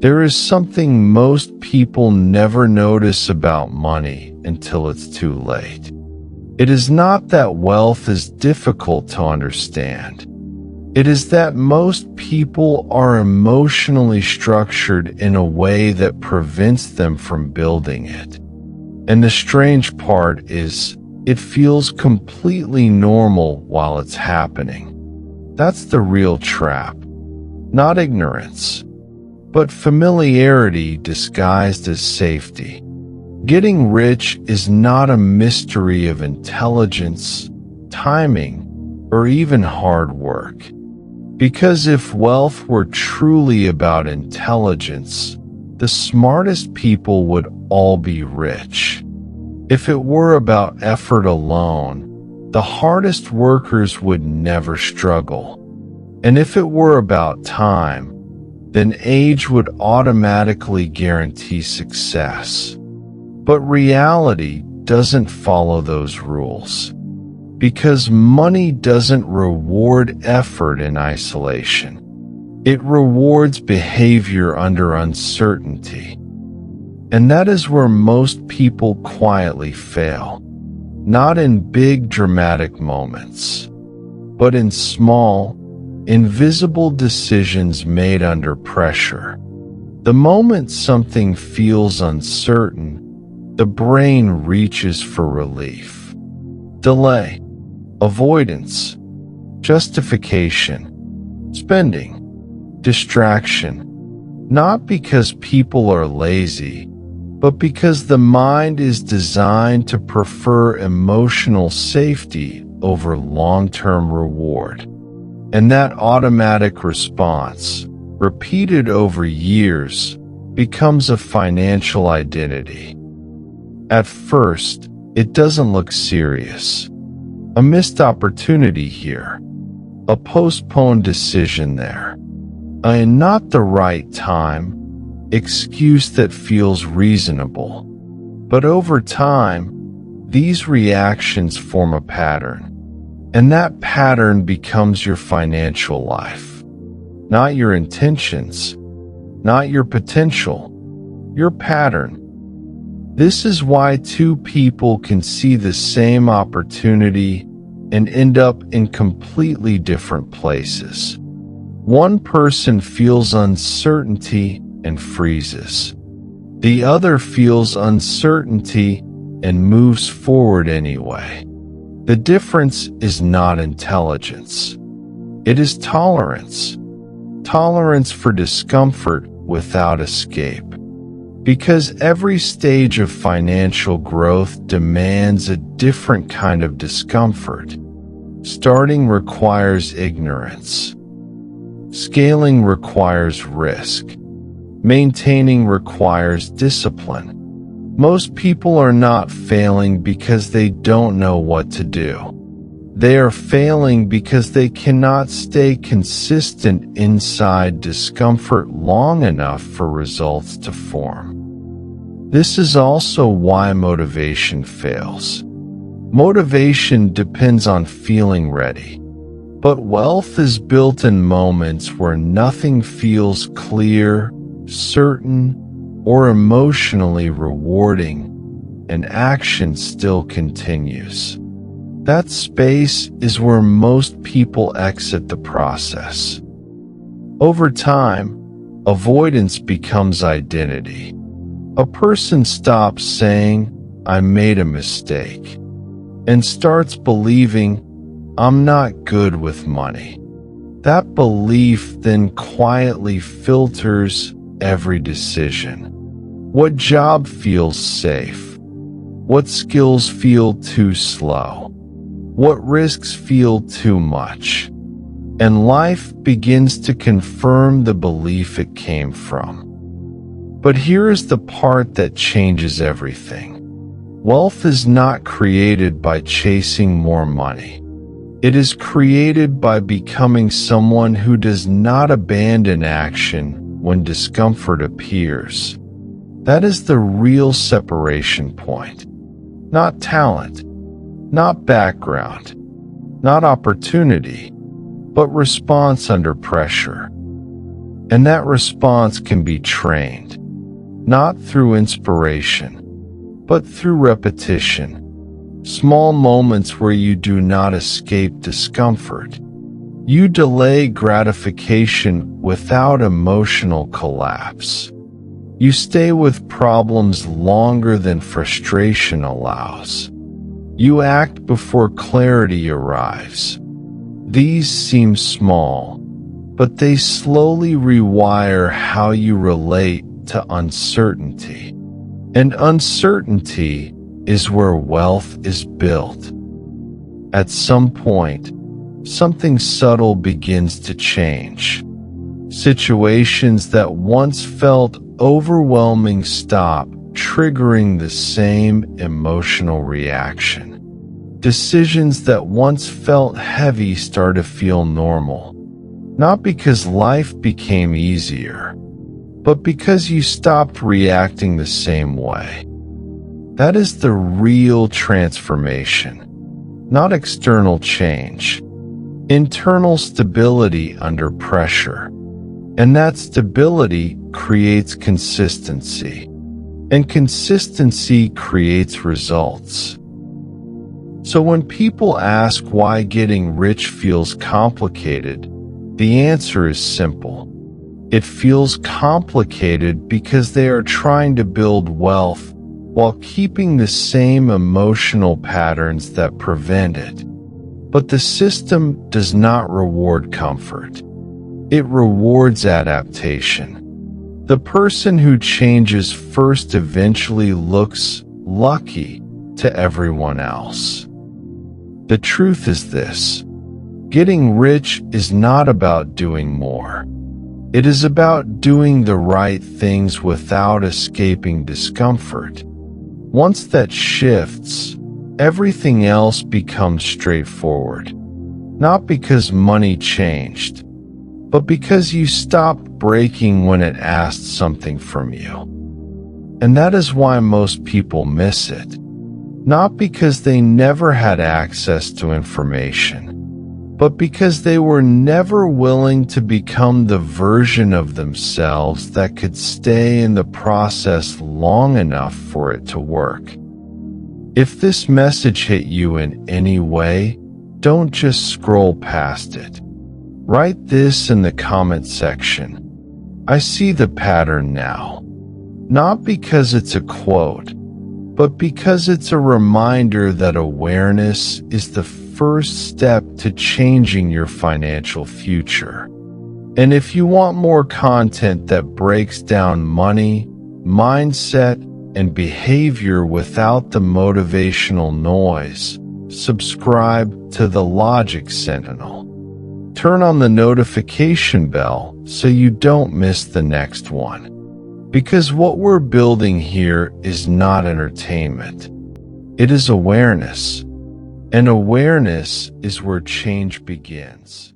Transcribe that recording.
There is something most people never notice about money until it's too late. It is not that wealth is difficult to understand. It is that most people are emotionally structured in a way that prevents them from building it. And the strange part is, it feels completely normal while it's happening. That's the real trap. Not ignorance, but familiarity disguised as safety. Getting rich is not a mystery of intelligence, timing, or even hard work. Because if wealth were truly about intelligence, the smartest people would all be rich. If it were about effort alone, the hardest workers would never struggle. And if it were about time, then age would automatically guarantee success. But reality doesn't follow those rules. Because money doesn't reward effort in isolation. It rewards behavior under uncertainty. And that is where most people quietly fail. Not in big dramatic moments, but in small, invisible decisions made under pressure. The moment something feels uncertain, the brain reaches for relief. Delay, avoidance, justification, spending, distraction. Not because people are lazy, but because the mind is designed to prefer emotional safety over long-term reward. And that automatic response, repeated over years, becomes a financial identity. At first, it doesn't look serious. A missed opportunity here. A postponed decision there. Not the right time. Excuse that feels reasonable. But over time, these reactions form a pattern. And that pattern becomes your financial life. Not your intentions. Not your potential. Your pattern. This is why two people can see the same opportunity and end up in completely different places. One person feels uncertainty and freezes. The other feels uncertainty and moves forward anyway. The difference is not intelligence. It is tolerance. Tolerance for discomfort without escape. Because every stage of financial growth demands a different kind of discomfort. Starting requires ignorance. Scaling requires risk. Maintaining requires discipline. Most people are not failing because they don't know what to do. They are failing because they cannot stay consistent inside discomfort long enough for results to form. This is also why motivation fails. Motivation depends on feeling ready. But wealth is built in moments where nothing feels clear, certain, or emotionally rewarding, and action still continues. That space is where most people exit the process. Over time, avoidance becomes identity. A person stops saying, "I made a mistake," and starts believing, "I'm not good with money." That belief then quietly filters every decision. What job feels safe? What skills feel too slow? What risks feel too much? And life begins to confirm the belief it came from. But here is the part that changes everything. Wealth is not created by chasing more money. It is created by becoming someone who does not abandon action when discomfort appears. That is the real separation point. Not talent, not background, not opportunity, but response under pressure. And that response can be trained, not through inspiration, but through repetition. Small moments where you do not escape discomfort. You delay gratification without emotional collapse. You stay with problems longer than frustration allows. You act before clarity arrives. These seem small, but they slowly rewire how you relate to uncertainty. And uncertainty is where wealth is built. At some point, something subtle begins to change. Situations that once felt overwhelming stop triggering the same emotional reaction. Decisions that once felt heavy start to feel normal. Not because life became easier, but because you stopped reacting the same way. That is the real transformation, not external change. Internal stability under pressure. And that stability creates consistency. And consistency creates results. So when people ask why getting rich feels complicated, the answer is simple. It feels complicated because they are trying to build wealth while keeping the same emotional patterns that prevent it. But the system does not reward comfort. It rewards adaptation. The person who changes first eventually looks lucky to everyone else. The truth is this: getting rich is not about doing more. It is about doing the right things without escaping discomfort. Once that shifts, everything else becomes straightforward. Not because money changed, but because you stopped breaking when it asked something from you. And that is why most people miss it. Not because they never had access to information, but because they were never willing to become the version of themselves that could stay in the process long enough for it to work. If this message hit you in any way, don't just scroll past it. Write this in the comment section. I see the pattern now. Not because it's a quote, but because it's a reminder that awareness is the first step to changing your financial future. And if you want more content that breaks down money, mindset, and behavior without the motivational noise, subscribe to the Logic Sentinel. Turn on the notification bell so you don't miss the next one. Because what we're building here is not entertainment. It is awareness. And awareness is where change begins.